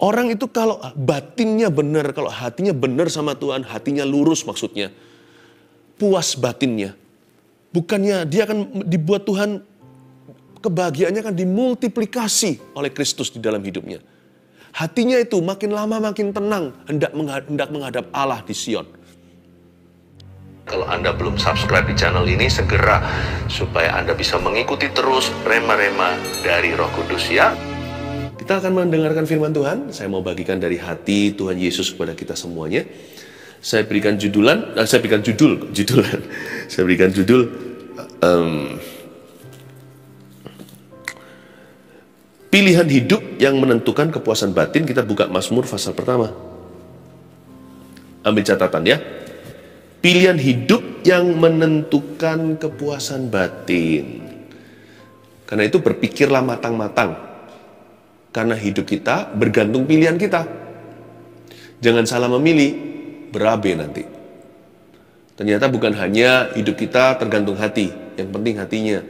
Orang itu kalau batinnya benar, kalau hatinya benar sama Tuhan, hatinya lurus maksudnya, puas batinnya. Bukannya dia akan dibuat Tuhan, kebahagiaannya akan dimultiplikasi oleh Kristus di dalam hidupnya. Hatinya itu makin lama makin tenang, hendak menghadap Allah di Sion. Kalau Anda belum subscribe di channel ini, segera supaya Anda bisa mengikuti terus rema-rema dari Roh Kudus ya. Kita akan mendengarkan firman Tuhan. Saya mau bagikan dari hati Tuhan Yesus kepada kita semuanya. Saya berikan judul. Pilihan hidup yang menentukan kepuasan batin. Kita buka Mazmur pasal pertama. Ambil catatan ya. Pilihan hidup yang menentukan kepuasan batin. Karena itu berpikirlah matang-matang. Karena hidup kita bergantung pilihan kita. Jangan salah memilih, berabe nanti. Ternyata bukan hanya hidup kita tergantung hati, yang penting hatinya.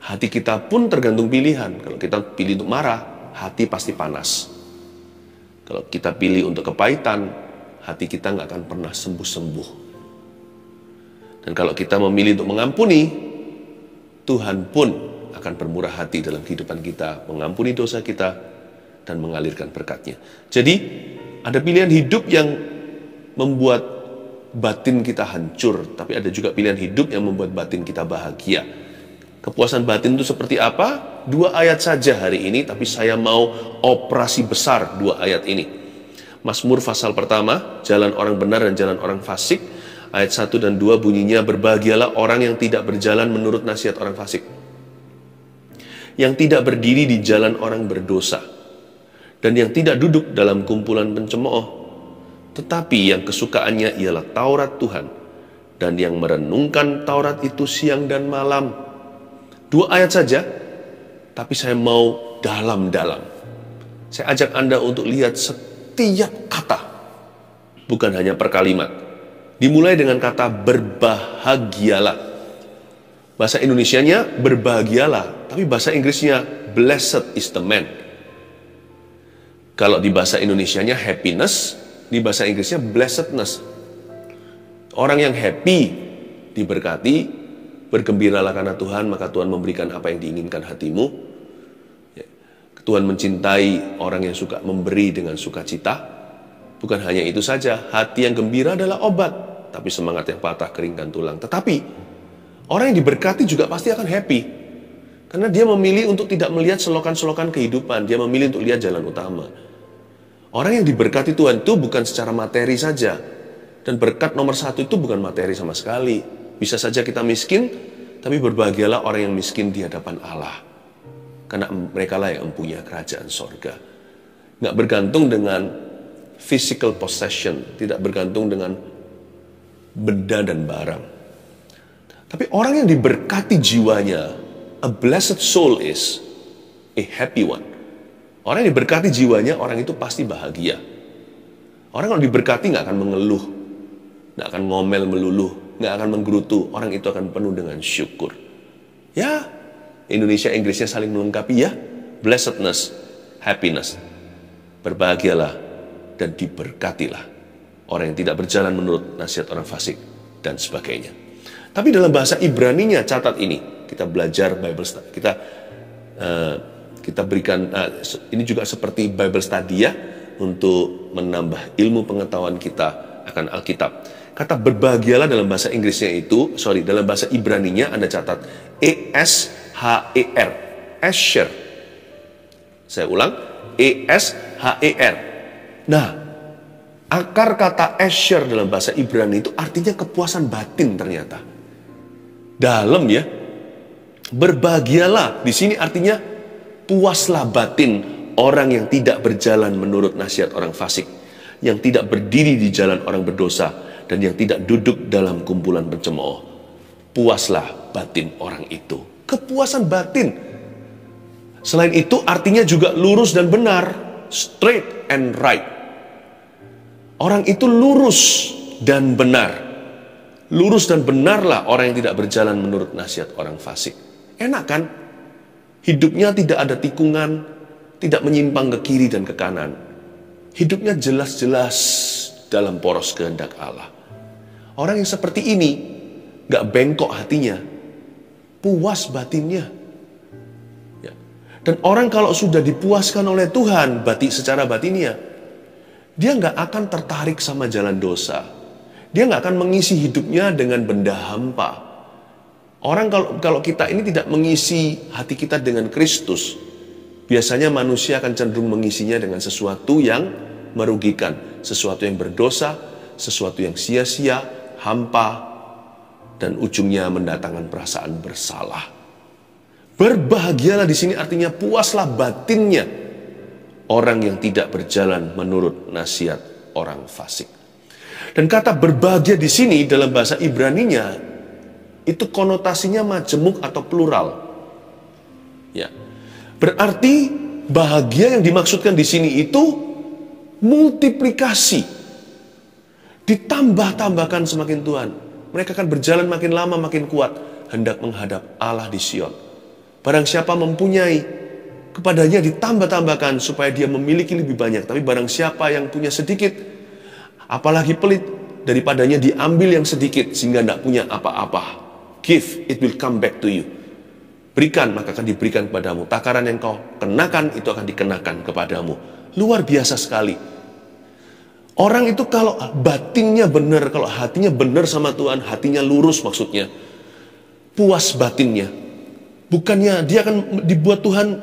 Hati kita pun tergantung pilihan. Kalau kita pilih untuk marah, hati pasti panas. Kalau kita pilih untuk kepahitan, hati kita nggak akan pernah sembuh-sembuh. Dan kalau kita memilih untuk mengampuni, Tuhan pun akan bermurah hati dalam kehidupan kita, mengampuni dosa kita, dan mengalirkan berkat-Nya. Jadi, ada pilihan hidup yang membuat batin kita hancur, tapi ada juga pilihan hidup yang membuat batin kita bahagia. Kepuasan batin itu seperti apa? 2 ayat saja hari ini, tapi saya mau operasi besar 2 ayat ini. Mazmur pasal pertama, jalan orang benar dan jalan orang fasik. Ayat 1 dan 2 bunyinya, berbahagialah orang yang tidak berjalan menurut nasihat orang fasik, yang tidak berdiri di jalan orang berdosa, dan yang tidak duduk dalam kumpulan pencemooh, tetapi yang kesukaannya ialah Taurat Tuhan, dan yang merenungkan Taurat itu siang dan malam. 2 ayat saja, tapi saya mau dalam-dalam. Saya ajak Anda untuk lihat setiap kata, bukan hanya per kalimat. Dimulai dengan kata berbahagialah. Bahasa Indonesianya berbahagialah, tapi bahasa Inggrisnya blessed is the man. Kalau di bahasa Indonesianya happiness, di bahasa Inggrisnya blessedness. Orang yang happy diberkati, bergembiralah karena Tuhan, maka Tuhan memberikan apa yang diinginkan hatimu. Tuhan mencintai orang yang suka memberi dengan sukacita. Bukan hanya itu saja, hati yang gembira adalah obat, tapi semangat yang patah keringkan tulang. Tetapi orang yang diberkati juga pasti akan happy. Karena dia memilih untuk tidak melihat selokan-selokan kehidupan. Dia memilih untuk lihat jalan utama. Orang yang diberkati Tuhan itu bukan secara materi saja. Dan berkat nomor 1 itu bukan materi sama sekali. Bisa saja kita miskin, tapi berbahagialah orang yang miskin di hadapan Allah. Karena mereka lah yang mempunyai kerajaan sorga. Nggak bergantung dengan physical possession. Tidak bergantung dengan benda dan barang. Tapi orang yang diberkati jiwanya, a blessed soul is a happy one. Orang yang diberkati jiwanya, orang itu pasti bahagia. Orang kalau diberkati nggak akan mengeluh, nggak akan ngomel meluluh, nggak akan menggerutu. Orang itu akan penuh dengan syukur. Ya, Indonesia Inggrisnya saling melengkapi ya. Blessedness, happiness. Berbahagialah dan diberkatilah orang yang tidak berjalan menurut nasihat orang fasik dan sebagainya. Tapi dalam bahasa Ibraninya, catat ini. Kita belajar Bible study. Kita berikan, ini juga seperti Bible study ya, untuk menambah ilmu pengetahuan kita akan Alkitab. Kata berbahagialah dalam bahasa Inggrisnya itu, dalam bahasa Ibraninya Anda catat E-S-H-E-R. Asher. Saya ulang, E-S-H-E-R. Nah, akar kata Asher dalam bahasa Ibrani itu artinya kepuasan batin ternyata. Dalam ya. Berbahagialah di sini artinya puaslah batin orang yang tidak berjalan menurut nasihat orang fasik, yang tidak berdiri di jalan orang berdosa, dan yang tidak duduk dalam kumpulan pencemooh. Puaslah batin orang itu. Kepuasan batin. Selain itu artinya juga lurus dan benar, straight and right. Orang itu lurus dan benar. Lurus dan benarlah orang yang tidak berjalan menurut nasihat orang fasik. Enak kan? Hidupnya tidak ada tikungan, tidak menyimpang ke kiri dan ke kanan. hidupnya jelas-jelas dalam poros kehendak Allah. Orang yang seperti ini gak bengkok hatinya, puas batinnya. Ya. Dan orang kalau sudah dipuaskan oleh Tuhan secara batinnya, dia gak akan tertarik sama jalan dosa. Dia gak akan mengisi hidupnya dengan benda hampa. Orang kalau kita ini tidak mengisi hati kita dengan Kristus, biasanya manusia akan cenderung mengisinya dengan sesuatu yang merugikan, sesuatu yang berdosa, sesuatu yang sia-sia, hampa, dan ujungnya mendatangkan perasaan bersalah. Berbahagialah di sini artinya puaslah batinnya orang yang tidak berjalan menurut nasihat orang fasik. Dan kata berbahagia di sini dalam bahasa Ibraninya itu konotasinya majemuk atau plural. Ya. Berarti bahagia yang dimaksudkan di sini itu multiplikasi. Ditambah-tambahkan semakin Tuhan. Mereka akan berjalan makin lama makin kuat hendak menghadap Allah di Sion. Barang siapa mempunyai, kepadanya ditambah-tambahkan supaya dia memiliki lebih banyak. Tapi barang siapa yang punya sedikit, apalagi pelit, daripadanya diambil yang sedikit sehingga tidak punya apa-apa. Give, it will come back to you. Berikan, maka akan diberikan kepadamu. Takaran yang kau kenakan, itu akan dikenakan kepadamu. Luar biasa sekali. Orang itu kalau batinnya benar, kalau hatinya benar sama Tuhan, hatinya lurus maksudnya, puas batinnya. Bukannya dia akan dibuat Tuhan,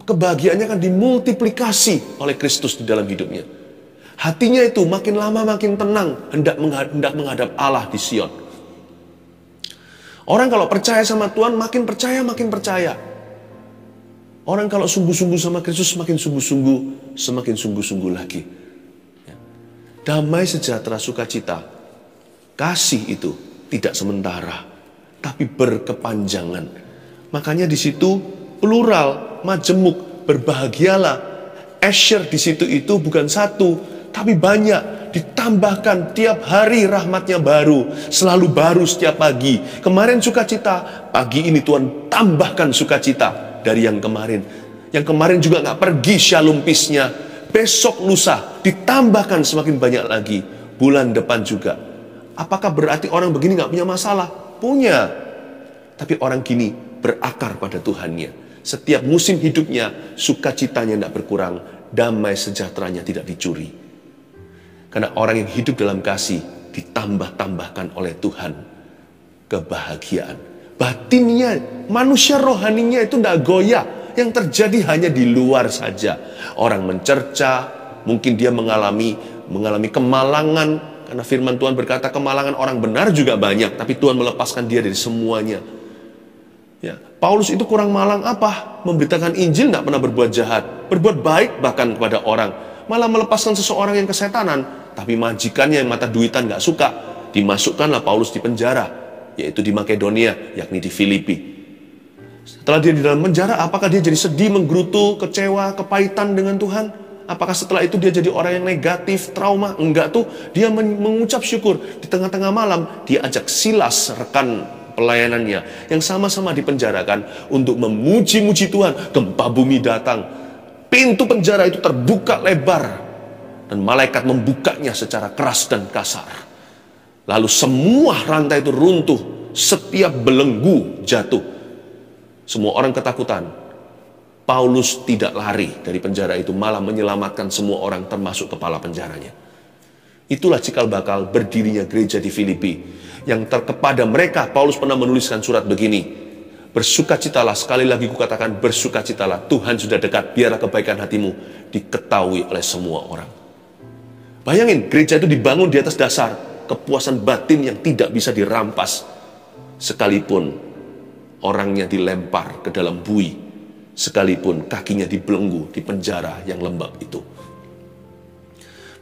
kebahagiaannya akan dimultiplikasi oleh Kristus di dalam hidupnya. Hatinya itu makin lama makin tenang, hendak menghadap Allah di Sion. Orang kalau percaya sama Tuhan, makin percaya. Orang kalau sungguh-sungguh sama Kristus, semakin sungguh-sungguh lagi. Damai, sejahtera, sukacita, kasih itu tidak sementara, tapi berkepanjangan. Makanya di situ plural, majemuk, berbahagialah. Asher di situ itu bukan satu, tapi banyak. Ditambahkan tiap hari rahmatnya baru, selalu baru setiap pagi. Kemarin sukacita, pagi ini Tuhan tambahkan sukacita dari yang kemarin. Yang kemarin juga gak pergi shalom peace-nya. Besok lusa ditambahkan semakin banyak lagi. Bulan depan juga. Apakah berarti orang begini gak punya masalah? Punya. Tapi orang gini berakar pada Tuhannya. Setiap musim hidupnya, sukacitanya tidak berkurang, damai sejahteranya tidak dicuri. Karena orang yang hidup dalam kasih ditambah-tambahkan oleh Tuhan kebahagiaan. Batinnya, manusia rohaninya itu tidak goyah. Yang terjadi hanya di luar saja. Orang mencerca, mungkin dia mengalami kemalangan. Karena firman Tuhan berkata kemalangan orang benar juga banyak, tapi Tuhan melepaskan dia dari semuanya. Ya, Paulus itu kurang malang apa? Memberitakan Injil, nggak pernah berbuat jahat, berbuat baik bahkan kepada orang, malah melepaskan seseorang yang kesetanan. Tapi majikannya yang mata duitan nggak suka, dimasukkanlah Paulus di penjara, yaitu di Makedonia, yakni di Filipi. Setelah dia di dalam penjara, apakah dia jadi sedih, menggerutu, kecewa, kepahitan dengan Tuhan? Apakah setelah itu dia jadi orang yang negatif, trauma? Enggak tuh, dia mengucap syukur. Di tengah-tengah malam, dia ajak Silas, rekan pelayanannya, yang sama-sama dipenjarakan untuk memuji-muji Tuhan. Gempa bumi datang, pintu penjara itu terbuka lebar, dan malaikat membukanya secara keras dan kasar. Lalu semua rantai itu runtuh, setiap belenggu jatuh. Semua orang ketakutan. Paulus tidak lari dari penjara itu, malah menyelamatkan semua orang termasuk kepala penjaranya. Itulah cikal bakal berdirinya gereja di Filipi. Yang kepada mereka Paulus pernah menuliskan surat begini: bersukacitalah, sekali lagi kukatakan bersukacitalah, Tuhan sudah dekat, biarlah kebaikan hatimu diketahui oleh semua orang. Bayangin, gereja itu dibangun di atas dasar kepuasan batin yang tidak bisa dirampas. Sekalipun orangnya dilempar ke dalam bui, sekalipun kakinya dibelenggu di penjara yang lembab itu.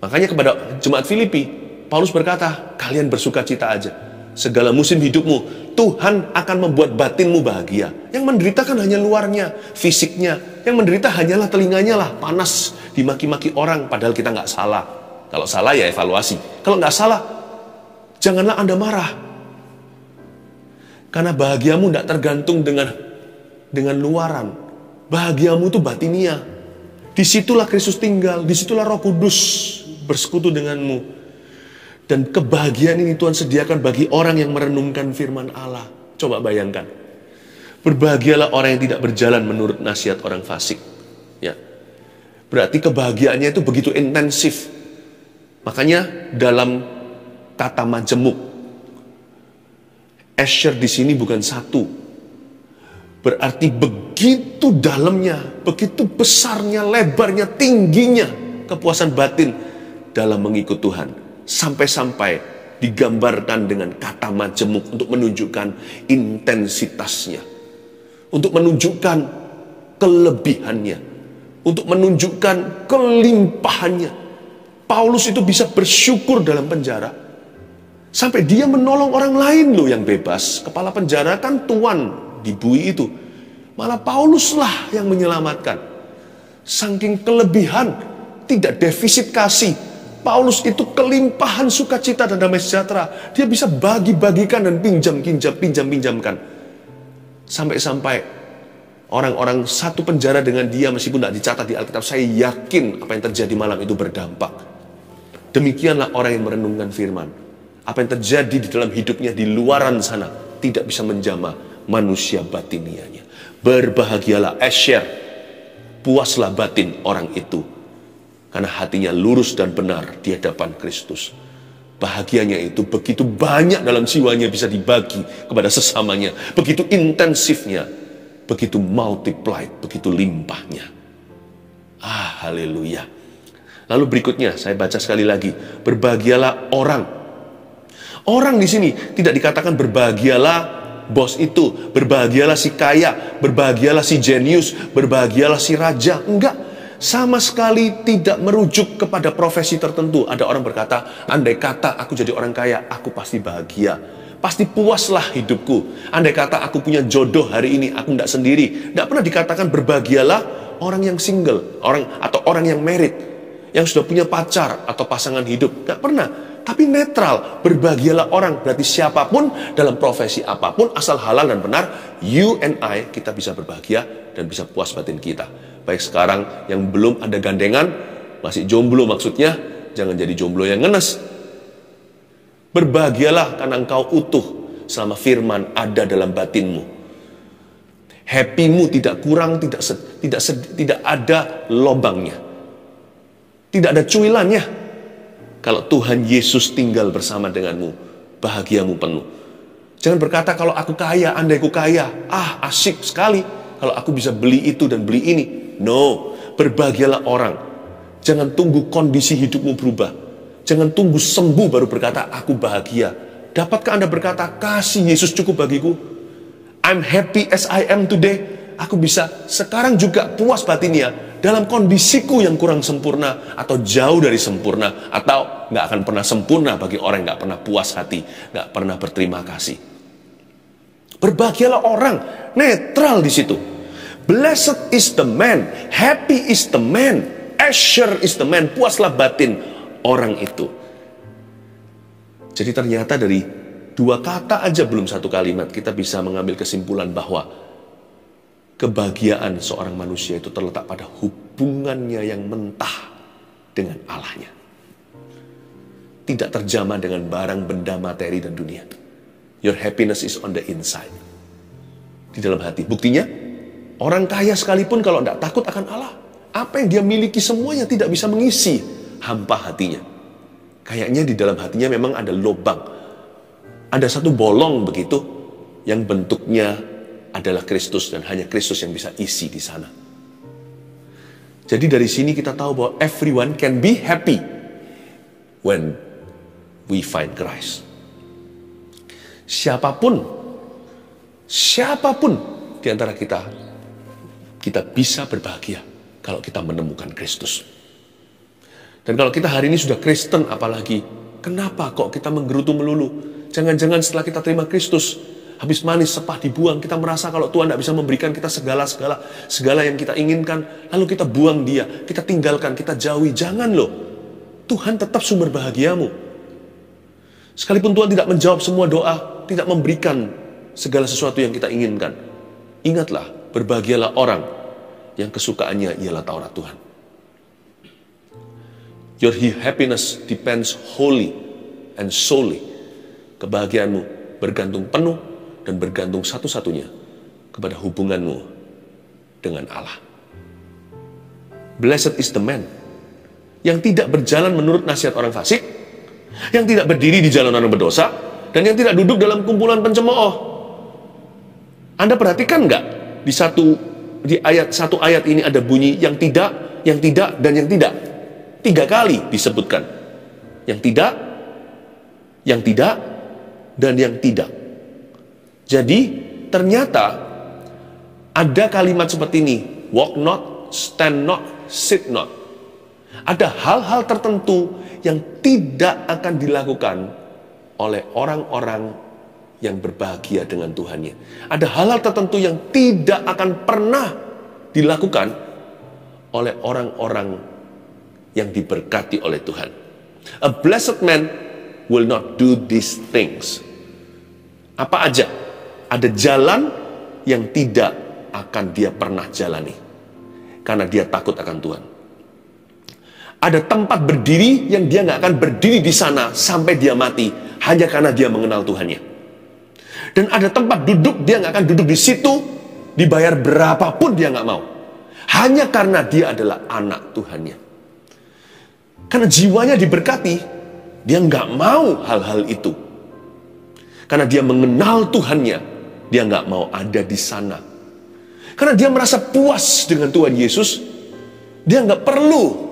Makanya kepada jemaat Filipi, Paulus berkata, kalian bersukacita aja. Segala musim hidupmu, Tuhan akan membuat batinmu bahagia. Yang menderita kan hanya luarnya, fisiknya. Yang menderita hanyalah telinganya lah, panas, dimaki-maki orang, padahal kita nggak salah. Kalau salah ya evaluasi. Kalau nggak salah, janganlah Anda marah. Karena bahagiamu tidak tergantung dengan luaran. Bahagiamu itu batinia. Disitulah Kristus tinggal, disitulah Roh Kudus bersekutu denganmu. Dan kebahagiaan ini Tuhan sediakan bagi orang yang merenungkan firman Allah. Coba bayangkan. Berbahagialah orang yang tidak berjalan menurut nasihat orang fasik. Ya. Berarti kebahagiaannya itu begitu intensif. Makanya dalam kata majemuk, Asher di sini bukan satu. Berarti begitu dalamnya, begitu besarnya, lebarnya, tingginya kepuasan batin dalam mengikut Tuhan. Sampai-sampai digambarkan dengan kata majemuk untuk menunjukkan intensitasnya. Untuk menunjukkan kelebihannya. Untuk menunjukkan kelimpahannya. Paulus itu bisa bersyukur dalam penjara. Sampai dia menolong orang lain loh yang bebas. Kepala penjara kan tuan di bui itu. Malah Pauluslah yang menyelamatkan. Saking kelebihan, tidak defisit kasih. Paulus itu kelimpahan sukacita dan damai sejahtera. Dia bisa bagi-bagikan dan pinjam-pinjamkan. Sampai-sampai orang-orang satu penjara dengan dia meskipun tidak dicatat di Alkitab. Saya yakin apa yang terjadi malam itu berdampak. Demikianlah orang yang merenungkan firman. Apa yang terjadi di dalam hidupnya di luaran sana tidak bisa menjamah manusia batinianya. Berbahagialah Asher, puaslah batin orang itu, karena hatinya lurus dan benar di hadapan Kristus. Bahagianya itu begitu banyak dalam jiwanya bisa dibagi kepada sesamanya, begitu intensifnya, begitu multiplied, begitu limpahnya. Haleluya. Lalu berikutnya saya baca sekali lagi, berbahagialah orang. Orang di sini tidak dikatakan berbahagialah bos itu, berbahagialah si kaya, berbahagialah si jenius, berbahagialah si raja. Enggak, sama sekali tidak merujuk kepada profesi tertentu. Ada orang berkata, andai kata aku jadi orang kaya, aku pasti bahagia, pasti puaslah hidupku. Andai kata aku punya jodoh hari ini, aku tidak sendiri. Tidak pernah dikatakan berbahagialah orang yang single, orang yang married, yang sudah punya pacar atau pasangan hidup. Tidak pernah. Tapi netral, berbahagialah orang. Berarti siapapun, dalam profesi apapun, asal halal dan benar, you and I, kita bisa berbahagia dan bisa puas batin kita. Baik sekarang yang belum ada gandengan, masih jomblo maksudnya, jangan jadi jomblo yang ngenes. Berbahagialah karena engkau utuh selama firman ada dalam batinmu. Happy-mu tidak kurang, tidak ada lobangnya. Tidak ada cuilannya. Kalau Tuhan Yesus tinggal bersama denganmu, bahagiamu penuh. Jangan berkata kalau aku kaya, andai aku kaya, asik sekali kalau aku bisa beli itu dan beli ini. No, berbahagialah orang. Jangan tunggu kondisi hidupmu berubah. Jangan tunggu sembuh baru berkata aku bahagia. Dapatkah Anda berkata kasih Yesus cukup bagiku? I'm happy as I am today. Aku bisa sekarang juga puas batinnya dalam kondisiku yang kurang sempurna atau jauh dari sempurna, atau nggak akan pernah sempurna bagi orang yang nggak pernah puas hati, nggak pernah berterima kasih. Berbahagialah orang, netral di situ. Blessed is the man, happy is the man, Asher is the man, puaslah batin orang itu. Jadi ternyata dari dua kata aja, belum satu kalimat, kita bisa mengambil kesimpulan bahwa kebahagiaan seorang manusia itu terletak pada hubungannya yang mentah dengan Allahnya. Tidak terjamah dengan barang, benda, materi, dan dunia. Your happiness is on the inside. Di dalam hati. Buktinya, orang kaya sekalipun kalau tidak takut akan Allah, apa yang dia miliki semuanya tidak bisa mengisi hampa hatinya. Kayaknya di dalam hatinya memang ada lubang. Ada satu bolong begitu, yang bentuknya adalah Kristus, dan hanya Kristus yang bisa isi di sana. Jadi dari sini kita tahu bahwa everyone can be happy when we find Christ. Siapapun di antara kita bisa berbahagia kalau kita menemukan Kristus. Dan kalau kita hari ini sudah Kristen apalagi, kenapa kok kita menggerutu melulu? Jangan-jangan setelah kita terima Kristus, habis manis sepah dibuang, kita merasa kalau Tuhan tidak bisa memberikan kita segala yang kita inginkan, lalu kita buang dia, kita tinggalkan, kita jauhi. Jangan loh, Tuhan tetap sumber bahagiamu. Sekalipun Tuhan tidak menjawab semua doa, tidak memberikan segala sesuatu yang kita inginkan, ingatlah, berbahagialah orang yang kesukaannya ialah Taurat Tuhan. Your happiness depends wholly and solely. Kebahagiaanmu bergantung penuh dan bergantung satu-satunya kepada hubunganmu dengan Allah. Blessed is the man yang tidak berjalan menurut nasihat orang fasik, yang tidak berdiri di jalan orang berdosa, dan yang tidak duduk dalam kumpulan pencemooh. Anda perhatikan nggak di satu ayat ini ada bunyi yang tidak, dan yang tidak. 3 kali disebutkan. Yang tidak, dan yang tidak. Jadi ternyata ada kalimat seperti ini, walk not, stand not, sit not. Ada hal-hal tertentu yang tidak akan dilakukan oleh orang-orang yang berbahagia dengan Tuhannya. Ada hal-hal tertentu yang tidak akan pernah dilakukan oleh orang-orang yang diberkati oleh Tuhan. A blessed man will not do these things. Apa aja? Ada jalan yang tidak akan dia pernah jalani karena dia takut akan Tuhan. Ada tempat berdiri yang dia nggak akan berdiri di sana sampai dia mati hanya karena dia mengenal Tuhannya. Dan ada tempat duduk dia nggak akan duduk di situ, dibayar berapapun dia nggak mau, hanya karena dia adalah anak Tuhannya. Karena jiwanya diberkati, dia nggak mau hal-hal itu. Karena dia mengenal Tuhannya, dia nggak mau ada di sana. Karena dia merasa puas dengan Tuhan Yesus, dia nggak perlu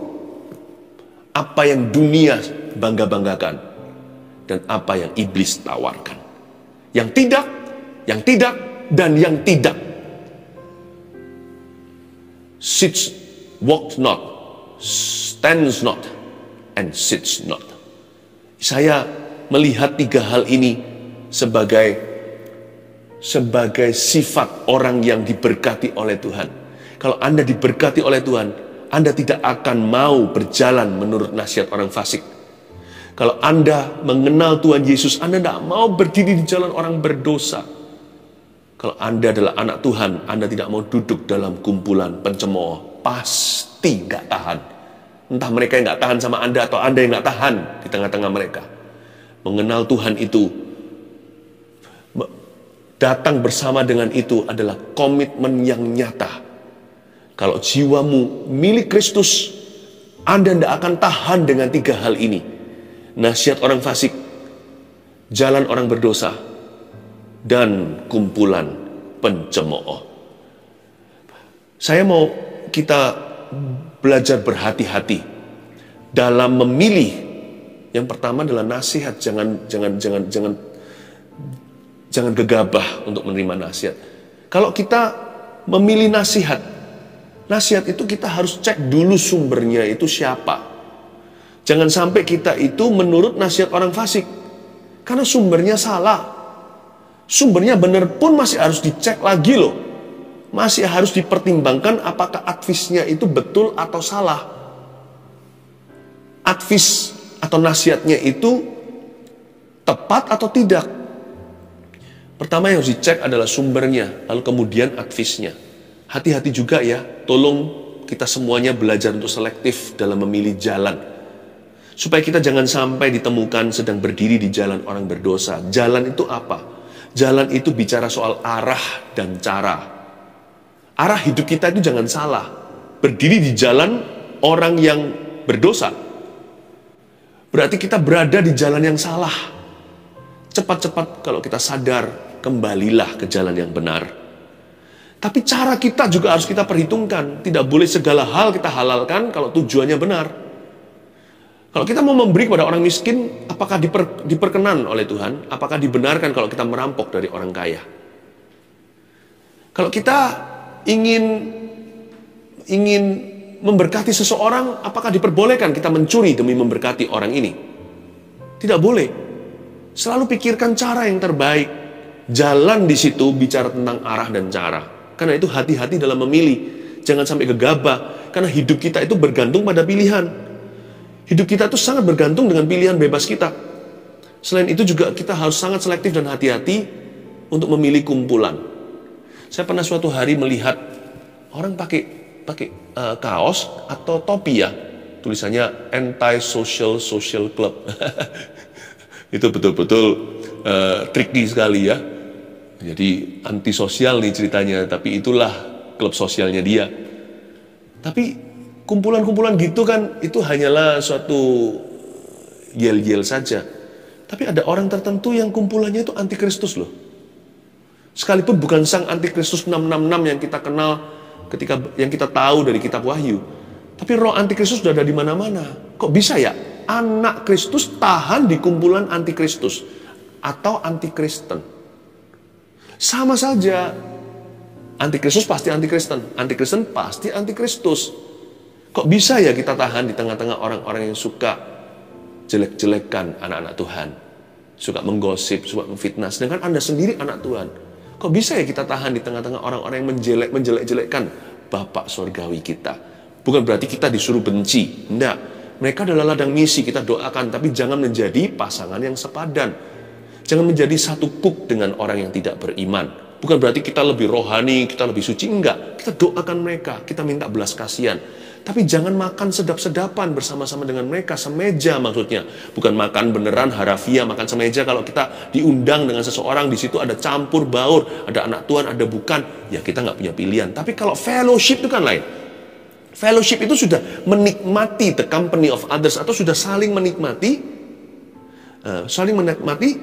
apa yang dunia bangga-banggakan dan apa yang iblis tawarkan. Yang tidak, dan yang tidak. Sits, walks not, stands not, and sits not. Saya melihat 3 hal ini sebagai sifat orang yang diberkati oleh Tuhan. Kalau Anda diberkati oleh Tuhan, Anda tidak akan mau berjalan menurut nasihat orang fasik. Kalau Anda mengenal Tuhan Yesus, Anda tidak mau berdiri di jalan orang berdosa. Kalau Anda adalah anak Tuhan, Anda tidak mau duduk dalam kumpulan pencemooh. Pasti nggak tahan. Entah mereka yang nggak tahan sama Anda atau Anda yang nggak tahan di tengah-tengah mereka. Mengenal Tuhan itu, datang bersama dengan itu adalah komitmen yang nyata. Kalau jiwamu milik Kristus, Anda tidak akan tahan dengan 3 hal ini. Nasihat orang fasik, jalan orang berdosa, dan kumpulan pencemooh. Saya mau kita belajar berhati-hati dalam memilih. Yang pertama adalah nasihat, jangan gegabah untuk menerima nasihat. Kalau kita memilih nasihat itu kita harus cek dulu sumbernya itu siapa. Jangan sampai kita itu menurut nasihat orang fasik, karena sumbernya salah. Sumbernya benar pun masih harus dicek lagi loh. Masih harus dipertimbangkan apakah advisnya itu betul atau salah. Advis atau nasihatnya itu tepat atau tidak. Pertama yang harus dicek adalah sumbernya, lalu kemudian advisnya. Hati-hati juga ya, tolong kita semuanya belajar untuk selektif dalam memilih jalan. Supaya kita jangan sampai ditemukan sedang berdiri di jalan orang berdosa. Jalan itu apa? Jalan itu bicara soal arah dan cara. Arah hidup kita itu jangan salah. Berdiri di jalan orang yang berdosa, berarti kita berada di jalan yang salah. Cepat-cepat kalau kita sadar, kembalilah ke jalan yang benar. Tapi cara kita juga harus kita perhitungkan. Tidak boleh segala hal kita halalkan kalau tujuannya benar. Kalau kita mau memberi kepada orang miskin, apakah diperkenan oleh Tuhan? Apakah dibenarkan kalau kita merampok dari orang kaya? Kalau kita ingin memberkati seseorang, apakah diperbolehkan kita mencuri demi memberkati orang ini? Tidak boleh. Selalu pikirkan cara yang terbaik. Jalan di situ bicara tentang arah dan cara. Karena itu hati-hati dalam memilih. Jangan sampai gegabah. Karena hidup kita itu bergantung pada pilihan. Hidup kita itu sangat bergantung dengan pilihan bebas kita. Selain itu juga kita harus sangat selektif dan hati-hati untuk memilih kumpulan. Saya pernah suatu hari melihat orang pakai kaos atau topi ya. tulisannya anti-social social club. Itu betul-betul tricky sekali ya. Jadi antisosial nih ceritanya, tapi itulah klub sosialnya dia. Tapi kumpulan-kumpulan gitu kan, itu hanyalah suatu yel-yel saja. Tapi ada orang tertentu yang kumpulannya itu antikristus loh. Sekalipun bukan sang antikristus 666 yang kita kenal yang kita tahu dari kitab Wahyu. Tapi roh antikristus sudah ada di mana-mana. Kok bisa ya anak Kristus tahan di kumpulan antikristus atau antikristen? Sama saja. Antikristus pasti antikristen, antikristen pasti antikristus. Kok bisa ya kita tahan di tengah-tengah orang-orang yang suka jelek-jelekan anak-anak Tuhan, suka menggosip, suka memfitnah, sedangkan Anda sendiri anak Tuhan? Kok bisa ya kita tahan di tengah-tengah orang-orang yang menjelek-jelekkan Bapak Surgawi kita? Bukan berarti kita disuruh benci, enggak. Mereka adalah ladang misi, kita doakan, tapi jangan menjadi pasangan yang sepadan. Jangan menjadi satu kuk dengan orang yang tidak beriman. Bukan berarti kita lebih rohani, kita lebih suci, enggak. Kita doakan mereka, kita minta belas kasihan. Tapi jangan makan sedap-sedapan bersama-sama dengan mereka, semeja maksudnya. Bukan makan beneran harafiah, makan semeja. Kalau kita diundang dengan seseorang, di situ ada campur baur, ada anak Tuhan, ada bukan, ya kita nggak punya pilihan. Tapi kalau fellowship itu kan lain. Fellowship itu sudah menikmati the company of others, atau sudah saling menikmati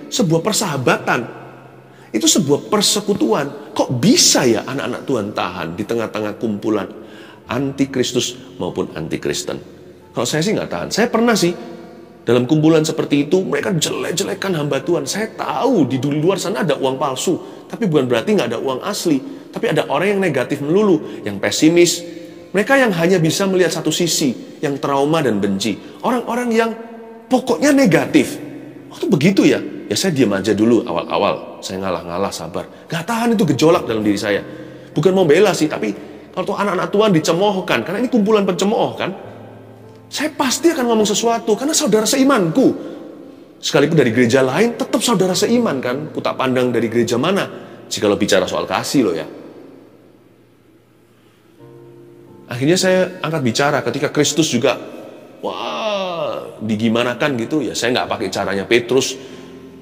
sebuah persahabatan. Itu sebuah persekutuan. Kok bisa ya anak-anak Tuhan tahan di tengah-tengah kumpulan antikristus maupun antikristen? Kalau saya sih nggak tahan. Saya pernah sih dalam kumpulan seperti itu, mereka jelek-jelekan hamba Tuhan. Saya tahu di luar sana ada uang palsu, tapi bukan berarti nggak ada uang asli. Tapi ada orang yang negatif melulu, yang pesimis. Mereka yang hanya bisa melihat satu sisi, yang trauma dan benci. Orang-orang yang pokoknya negatif. Waktu begitu ya saya diam aja dulu awal-awal. Saya ngalah-ngalah, sabar. Gak tahan, itu gejolak dalam diri saya. Bukan mau bela sih, tapi kalau tuh anak-anak Tuhan dicemoohkan, karena ini kumpulan pencemooh kan, saya pasti akan ngomong sesuatu, karena saudara seimanku. Sekalipun dari gereja lain, tetap saudara seiman kan. Putak pandang dari gereja mana, jikalau bicara soal kasih loh ya. Akhirnya saya angkat bicara ketika Kristus juga digimanakan gitu ya. Saya nggak pakai caranya Petrus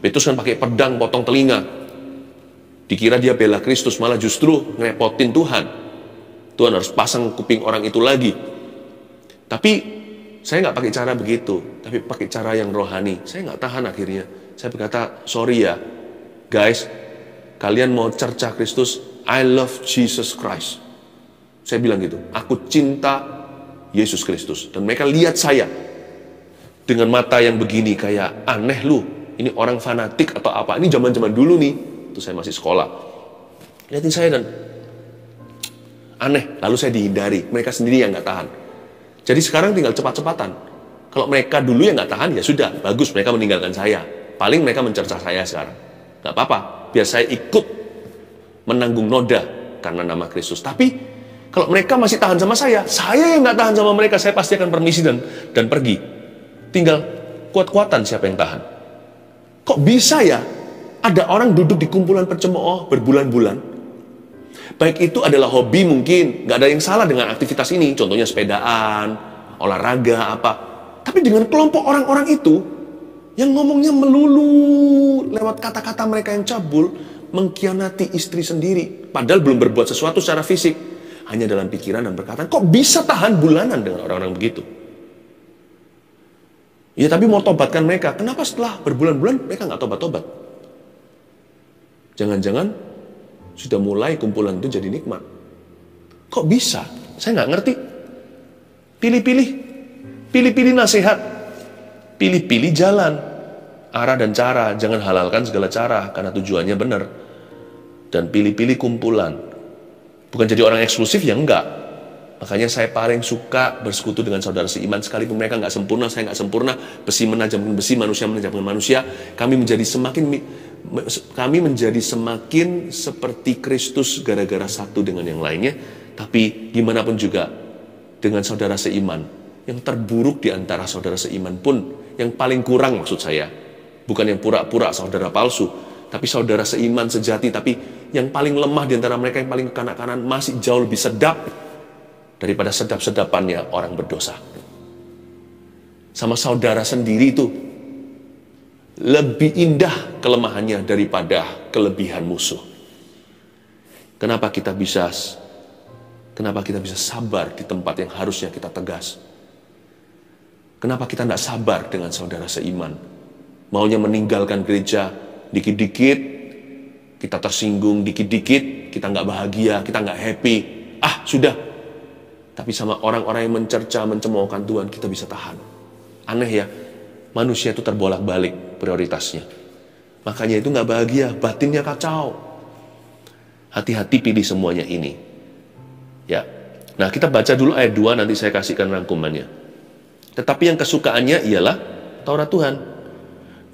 kan pakai pedang potong telinga, dikira dia bela Kristus, malah justru ngerepotin Tuhan harus pasang kuping orang itu lagi. Tapi saya nggak pakai cara begitu, tapi pakai cara yang rohani. Saya nggak tahan, akhirnya saya berkata, sorry ya guys, kalian mau cercah Kristus, I love Jesus Christ. Saya bilang gitu, aku cinta Yesus Kristus. Dan mereka lihat saya dengan mata yang begini, kayak aneh lu, ini orang fanatik atau apa. Ini zaman-zaman dulu nih, itu saya masih sekolah. Lihatin saya dan aneh, lalu saya dihindari. Mereka sendiri yang nggak tahan. Jadi sekarang tinggal cepat-cepatan. Kalau mereka dulu yang nggak tahan, ya sudah, bagus, mereka meninggalkan saya. Paling mereka mencercah saya sekarang. Nggak apa-apa, biar saya ikut menanggung noda karena nama Kristus. Tapi kalau mereka masih tahan sama saya yang nggak tahan sama mereka, saya pasti akan permisi dan pergi. Tinggal kuat-kuatan siapa yang tahan. Kok bisa ya ada orang duduk di kumpulan pencemooh berbulan-bulan? Baik itu adalah hobi mungkin, nggak ada yang salah dengan aktivitas ini, contohnya sepedaan, olahraga, apa. Tapi dengan kelompok orang-orang itu, yang ngomongnya melulu lewat kata-kata mereka yang cabul, mengkhianati istri sendiri, padahal belum berbuat sesuatu secara fisik, hanya dalam pikiran dan perkataan. Kok bisa tahan bulanan dengan orang-orang begitu? Ya tapi mau tobatkan mereka. Kenapa setelah berbulan-bulan mereka nggak tobat-tobat? Jangan-jangan sudah mulai kumpulan itu jadi nikmat. Kok bisa? Saya nggak ngerti. Pilih-pilih nasihat, pilih-pilih jalan, arah dan cara. Jangan halalkan segala cara karena tujuannya benar. Dan pilih-pilih kumpulan. Bukan jadi orang eksklusif, ya enggak. Makanya saya paling suka bersekutu dengan saudara seiman, sekalipun mereka nggak sempurna, saya nggak sempurna. Besi menajamkan besi, manusia menajamkan manusia. Kami menjadi semakin seperti Kristus gara-gara satu dengan yang lainnya. Tapi gimana pun juga dengan saudara seiman, yang terburuk di antara saudara seiman pun, yang paling kurang maksud saya, bukan yang pura-pura saudara palsu, tapi saudara seiman sejati, tapi yang paling lemah di antara mereka, yang paling kekanak-kanan, masih jauh lebih sedap daripada sedap-sedapannya orang berdosa. sama saudara sendiri itu lebih indah kelemahannya daripada kelebihan musuh. Kenapa kita bisa sabar di tempat yang harusnya kita tegas? Kenapa kita tidak sabar dengan saudara seiman? Maunya meninggalkan gereja, dikit-dikit kita tersinggung, dikit-dikit kita nggak bahagia, kita nggak happy. Sudah. Tapi sama orang-orang yang mencerca, mencemoohkan Tuhan, kita bisa tahan. Aneh ya, manusia itu terbolak-balik prioritasnya. Makanya itu nggak bahagia, batinnya kacau. Hati-hati pilih semuanya ini. Ya. Nah, kita baca dulu ayat 2, nanti saya kasihkan rangkumannya. Tetapi yang kesukaannya ialah Taurat Tuhan.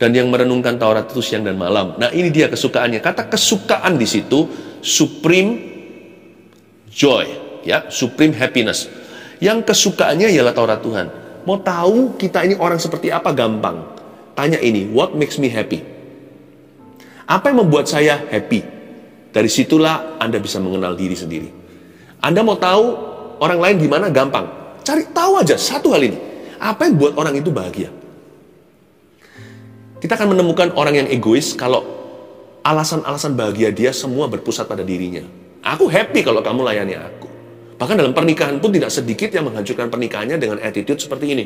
Dan yang merenungkan Taurat itu siang dan malam. Nah, ini dia kesukaannya. Kata kesukaan di situ supreme joy, ya, supreme happiness. Yang kesukaannya ialah Taurat Tuhan. Mau tahu kita ini orang seperti apa? Gampang. Tanya ini, what makes me happy? Apa yang membuat saya happy? Dari situlah Anda bisa mengenal diri sendiri. Anda mau tahu orang lain gimana? Gampang. Cari tahu aja satu hal ini. Apa yang buat orang itu bahagia? Kita akan menemukan orang yang egois kalau alasan-alasan bahagia dia semua berpusat pada dirinya. Aku happy kalau kamu layani aku. Bahkan dalam pernikahan pun tidak sedikit yang menghancurkan pernikahannya dengan attitude seperti ini.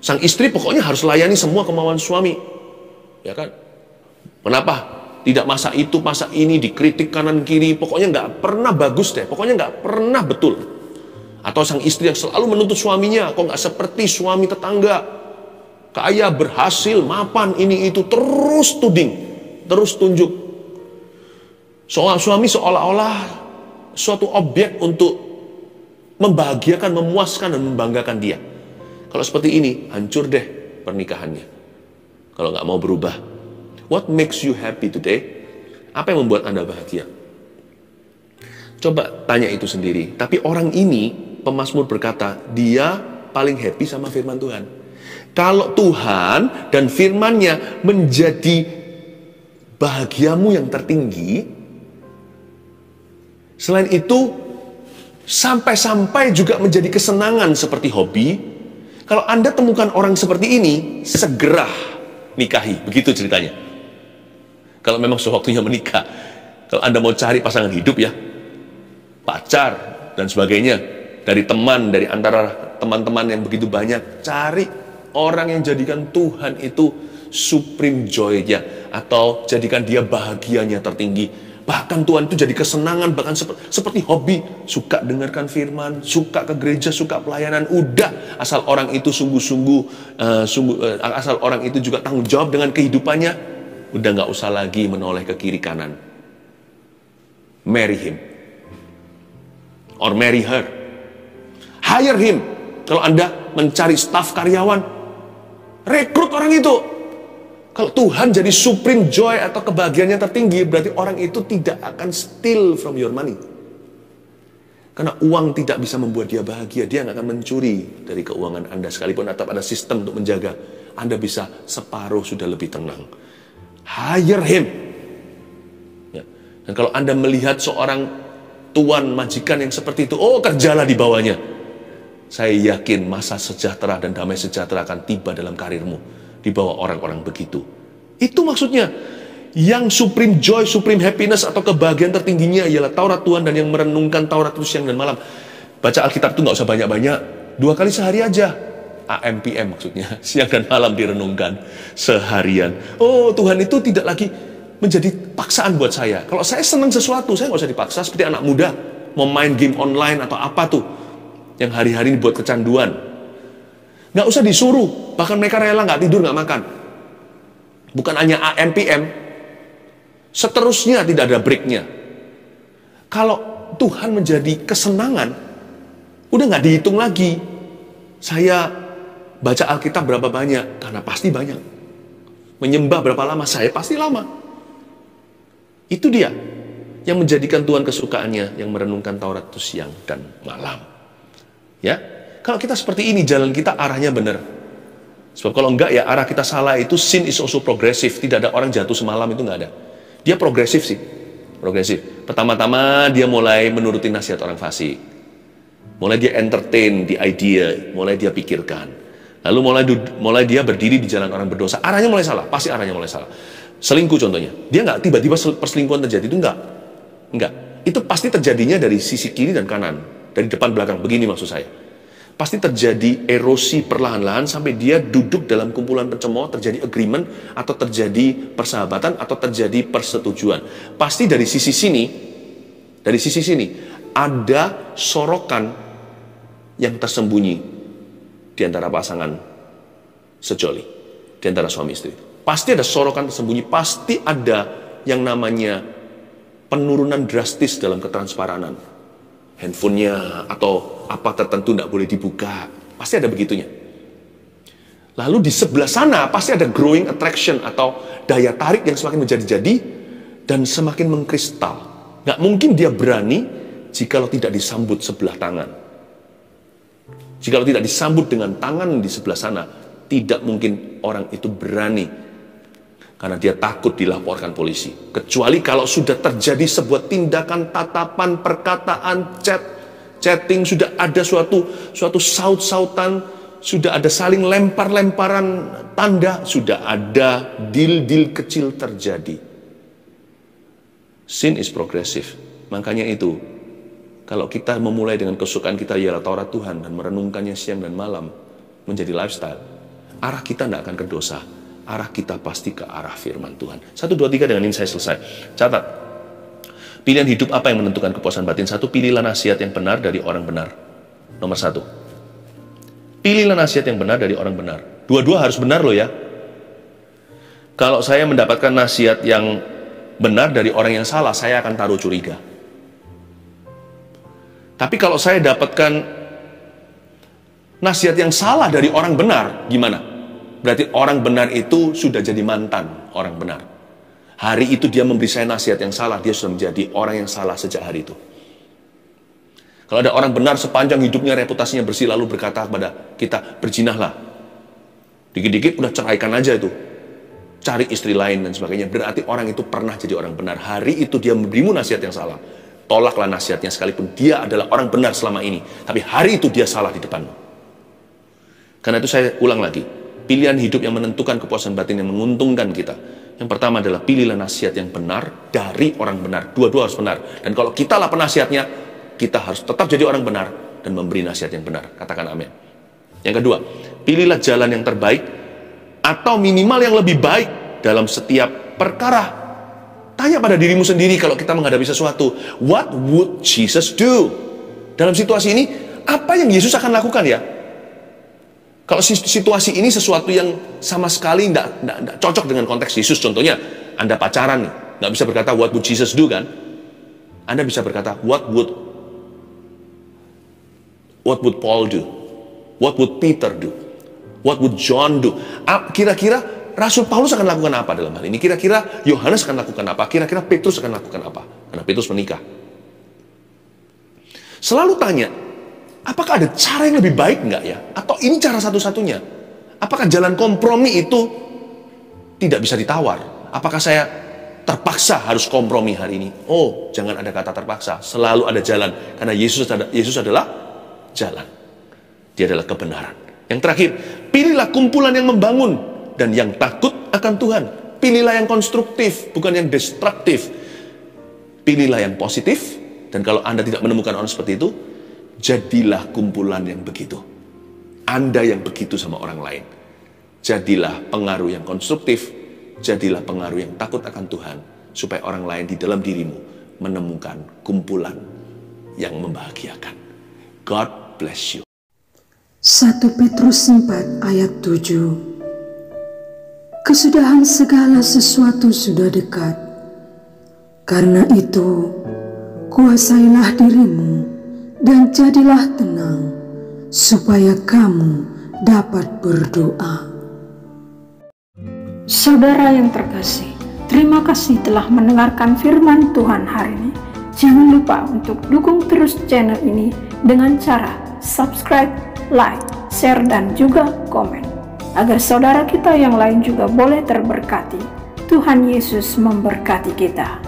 Sang istri pokoknya harus layani semua kemauan suami. Ya kan? Kenapa? Tidak masa itu, masa ini, dikritik kanan kiri, pokoknya nggak pernah bagus deh, pokoknya nggak pernah betul. Atau sang istri yang selalu menuntut suaminya, kok nggak seperti suami tetangga, kaya, berhasil, mapan, ini itu, terus tuding, terus tunjuk. Suami seolah-olah suatu objek untuk membahagiakan, memuaskan, dan membanggakan dia. Kalau seperti ini, hancur deh pernikahannya. Kalau nggak mau berubah. What makes you happy today? Apa yang membuat Anda bahagia? Coba tanya itu sendiri. Tapi orang ini, pemazmur berkata, dia paling happy sama firman Tuhan. Kalau Tuhan dan firman-Nya menjadi bahagiamu yang tertinggi, selain itu, sampai-sampai juga menjadi kesenangan seperti hobi. Kalau Anda temukan orang seperti ini, segera nikahi. Begitu ceritanya. Kalau memang sudah waktunya menikah. Kalau Anda mau cari pasangan hidup ya, pacar dan sebagainya, dari teman, dari antara teman-teman yang begitu banyak, cari orang yang jadikan Tuhan itu supreme joy-nya, atau jadikan dia bahagianya tertinggi. Bahkan Tuhan itu jadi kesenangan, bahkan seperti hobi. Suka dengarkan firman, suka ke gereja, suka pelayanan. Udah, asal orang itu asal orang itu juga tanggung jawab dengan kehidupannya, udah gak usah lagi menoleh ke kiri kanan. Marry him. Or marry her. Hire him. Kalau Anda mencari staf karyawan, rekrut orang itu. Kalau Tuhan jadi supreme joy atau kebahagiaannya tertinggi, berarti orang itu tidak akan steal from your money. Karena uang tidak bisa membuat dia bahagia. Dia nggak akan mencuri dari keuangan Anda. Sekalipun tetap ada sistem untuk menjaga, Anda bisa separuh sudah lebih tenang. Hire him. Ya. Dan kalau Anda melihat seorang tuan majikan yang seperti itu, kerjalah di bawahnya. Saya yakin masa sejahtera dan damai sejahtera akan tiba dalam karirmu di bawah orang-orang begitu. Itu maksudnya. Yang supreme joy, supreme happiness atau kebahagiaan tertingginya ialah Taurat Tuhan, dan yang merenungkan Taurat itu siang dan malam. Baca Alkitab itu nggak usah banyak-banyak, 2 kali sehari aja. AM PM maksudnya, siang dan malam direnungkan seharian. Tuhan itu tidak lagi menjadi paksaan buat saya. Kalau saya senang sesuatu, saya nggak usah dipaksa. Seperti anak muda mau main game online atau apa tuh yang hari-hari ini buat kecanduan, nggak usah disuruh. Bahkan mereka rela nggak tidur, nggak makan. Bukan hanya AM PM, seterusnya tidak ada breaknya. Kalau Tuhan menjadi kesenangan, udah nggak dihitung lagi. Saya baca Alkitab berapa banyak? Karena pasti banyak. Menyembah berapa lama? Saya pasti lama. Itu dia yang menjadikan Tuhan kesukaannya, yang merenungkan Taurat itu siang dan malam. Ya, kalau kita seperti ini, jalan kita arahnya benar. Sebab kalau enggak ya arah kita salah. Itu sin is also progresif. Tidak ada orang jatuh semalam, itu enggak ada. Dia progresif sih, progresif. Pertama-tama dia mulai menuruti nasihat orang fasik. Mulai dia entertain di idea, mulai dia pikirkan. Lalu mulai dia berdiri di jalan orang berdosa. Arahnya mulai salah, pasti arahnya mulai salah. Selingkuh contohnya. Dia nggak tiba-tiba perselingkuhan terjadi, itu enggak. Itu pasti terjadinya dari sisi kiri dan kanan, dari depan belakang. Begini maksud saya. Pasti terjadi erosi perlahan-lahan sampai dia duduk dalam kumpulan pencemooh, terjadi agreement, atau terjadi persahabatan, atau terjadi persetujuan. Pasti dari sisi sini, ada sorokan yang tersembunyi di antara pasangan sejoli, di antara suami istri. Pasti ada sorokan tersembunyi, pasti ada yang namanya penurunan drastis dalam ketransparanan. Handphonenya atau apa tertentu tidak boleh dibuka. Pasti ada begitunya. Lalu di sebelah sana pasti ada growing attraction atau daya tarik yang semakin menjadi-jadi dan semakin mengkristal. Nggak mungkin dia berani jikalau tidak disambut sebelah tangan. Jikalau tidak disambut dengan tangan di sebelah sana, tidak mungkin orang itu berani. Karena dia takut dilaporkan polisi. Kecuali kalau sudah terjadi sebuah tindakan, tatapan, perkataan, chatting, sudah ada suatu saut-sautan, sudah ada saling lempar-lemparan tanda, sudah ada deal-deal kecil terjadi. Sin is progressive. Makanya itu, kalau kita memulai dengan kesukaan kita ialah Taurat Tuhan dan merenungkannya siang dan malam menjadi lifestyle, arah kita tidak akan ke dosa. Arah kita pasti ke arah firman Tuhan. 1, 2, 3 dengan ini saya selesai. Catat. Pilihan hidup apa yang menentukan kepuasan batin? 1, pilihlah nasihat yang benar dari orang benar. Nomor 1. Pilihlah nasihat yang benar dari orang benar. Dua-dua harus benar loh ya. Kalau saya mendapatkan nasihat yang benar dari orang yang salah, saya akan taruh curiga. Tapi kalau saya dapatkan nasihat yang salah dari orang benar, gimana? Berarti orang benar itu sudah jadi mantan orang benar. Hari itu dia memberi saya nasihat yang salah, dia sudah menjadi orang yang salah sejak hari itu. Kalau ada orang benar sepanjang hidupnya reputasinya bersih lalu berkata kepada kita, berzinahlah. Dikit-dikit udah ceraikan aja itu. Cari istri lain dan sebagainya. Berarti orang itu pernah jadi orang benar. Hari itu dia memberimu nasihat yang salah. Tolaklah nasihatnya sekalipun dia adalah orang benar selama ini. Tapi hari itu dia salah di depanmu. Karena itu saya ulang lagi. Pilihan hidup yang menentukan kepuasan batin yang menguntungkan kita. Yang pertama adalah pilihlah nasihat yang benar dari orang benar. Dua-dua harus benar. Dan kalau kita lah penasihatnya, kita harus tetap jadi orang benar dan memberi nasihat yang benar. Katakan amin. Yang kedua, pilihlah jalan yang terbaik atau minimal yang lebih baik dalam setiap perkara. Tanya pada dirimu sendiri kalau kita menghadapi sesuatu. What would Jesus do? Dalam situasi ini, apa yang Yesus akan lakukan ya? Kalau situasi ini sesuatu yang sama sekali tidak cocok dengan konteks Yesus, contohnya Anda pacaran nih, nggak bisa berkata what would Jesus do kan? Anda bisa berkata what would Paul do? What would Peter do? What would John do? Kira-kira Rasul Paulus akan lakukan apa dalam hal ini? Kira-kira Yohanes akan lakukan apa? Kira-kira Petrus akan lakukan apa? Karena Petrus menikah. Selalu tanya, apakah ada cara yang lebih baik nggak ya? Atau ini cara satu-satunya? Apakah jalan kompromi itu tidak bisa ditawar? Apakah saya terpaksa harus kompromi hari ini? Oh, jangan ada kata terpaksa. Selalu ada jalan. Karena Yesus adalah jalan. Dia adalah kebenaran. Yang terakhir, pilihlah kumpulan yang membangun dan yang takut akan Tuhan. Pilihlah yang konstruktif, bukan yang destruktif. Pilihlah yang positif. Dan kalau Anda tidak menemukan orang seperti itu, jadilah kumpulan yang begitu. Anda yang begitu sama orang lain. Jadilah pengaruh yang konstruktif. Jadilah pengaruh yang takut akan Tuhan. Supaya orang lain di dalam dirimu menemukan kumpulan yang membahagiakan. God bless you. 1 Petrus 4 ayat 7. Kesudahan segala sesuatu sudah dekat. Karena itu, kuasailah dirimu dan jadilah tenang, supaya kamu dapat berdoa. Saudara yang terkasih, terima kasih telah mendengarkan firman Tuhan hari ini. Jangan lupa untuk dukung terus channel ini dengan cara subscribe, like, share, dan juga komen. Agar saudara kita yang lain juga boleh terberkati. Tuhan Yesus memberkati kita.